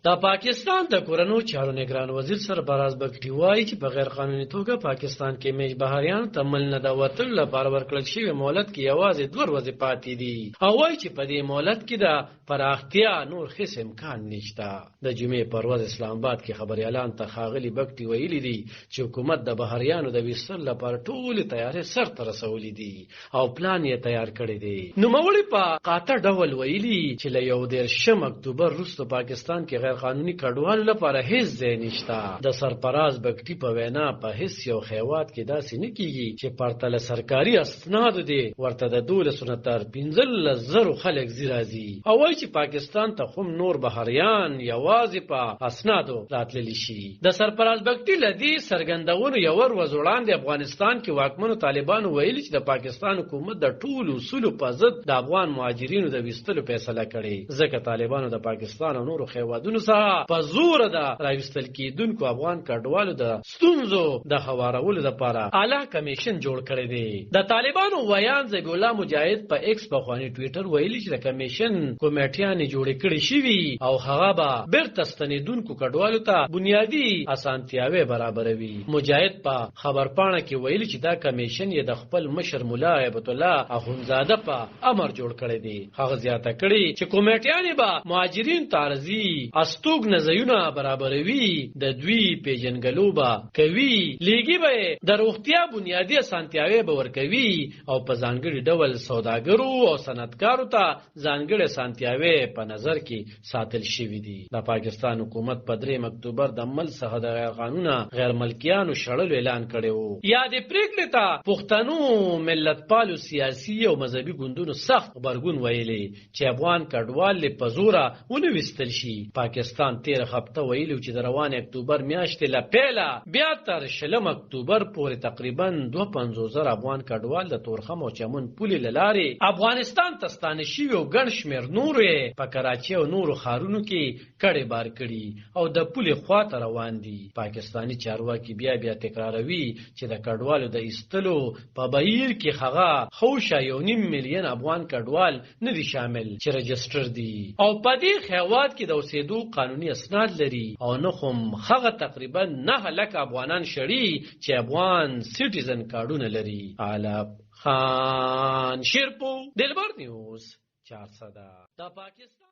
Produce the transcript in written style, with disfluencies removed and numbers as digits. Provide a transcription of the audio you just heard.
د پاکستان د کورنو چارو نگران وزیر سرفراز بگټي وایي چې په غیر قانوني توګه پاکستان کې میج بهاریانو ته مل نه د وتلو لپاره ورکړل شوی مهلت کې یوازې 2 ورځې پاتې دي او وایي چې په دې مهلت کې د پراختیا نور هیڅ امکان نشته. د جمعې پر ورځ اسلام آباد کې خبريالان ته ښاغلي بگټي ویلي دي چې حکومت د بهاریانو د ویستلو لپاره ټولې تیارې سرته رسولې دي او پلان یې تیار کړی دی. نوموړي په قاطع ډول ویلي چې له 11 اکتوبر وروسته پاکستان کې غیر قانوني کډوالو لپاره هیڅ ځای نشته. د سرفراز بگټي په وینا په هیڅ یو خیوات کې داسې نه کیږي چې پرتله سرکاري اسناد دي ورته د 12 تر 15,000 خلک زیرازي او وایي چې پاکستان ته هم نور بهاریان یوازې په اسنادو راتللی شي. د سرفراز بگټي لدی سرګندونو یو ورځ وړاندې افغانستان کې واکمنو طالبانو ویلي چې د پاکستان حکومت د ټولو اصولو په ضد د افغان مهاجرینو د ویستلو فیصله کړې ځکه طالبانو د پاکستان او نورو خیوادونو څخه په زور د راوستل کېدونکو افغان کډوالو د ستونزو د هوارولو لپاره اعلی کمیشن جوړ کړی دی. د طالبانو ویان ذبیح الله مجاهد په ایکس په خواني ټوئیټر ویلي چې د کمیشن کمیټیانې جوړې کړې شوي او هغه به بیرته ستنېدونکو کډوالو ته بنیادی اسانتیاوې برابروي. مجاهد په خبرپاڼه کې ویلي چې دا کمیشن یې د خپل مشر مولا هیبت الله اخونزاده په امر جوړ کړی دی. هغه زیاته کړي چې کمیټیانې به مهاجرین تارزي استوګ نزیونه برابروي د دوی پیژنګلو به کوي لیږي به د روغتیا بنیادی اسانتیاوې به ورکوي او په ځانګړي ډول سوداګرو او صنعتکارو ته ځانګړي اسانتیاوې په نظر کې ساتل شوي دي. د پاکستان حکومت په 3 اکتوبر د مل څخه د غیر قانونه غیر ملکیانو شړلو اعلان کړی و. یادې پریکړې ته پښتنو ملتپالو سیاسي او مذهبي ګوندونو سخت غبرګون ویلي چې افغان کډوال په زوره ونه وستل شي. پاکستان 13 هفته ویلو چې د روان اکتوبر میاشتې له پیله بیا تر 20 اکتوبر پورې تقریبا 250,000 افغان کډوال د تورخم او چمن پولې لارې افغانستان ته ستانه شوي او ګڼ شمېر نور په کراچۍ او نورو ښارونو کې کډې بار کړي او د پولې خواته روان دي. پاکستاني چارواکي بیا تکراروي چې د کډوالو د ایستلو په بهیر کې هغه خوشه 1.5 میلیون افغان کډوال نه دي شامل چې رجسټر دي او په دې خیوات کې د اوسېدو قانوني اسناد لري او نه هم هغه تقریبا 9 لک افغانان شړي چې افغان سټیزن کارډونه لري. علب خان شیرپو دلبر نیوز 400 د پاکستان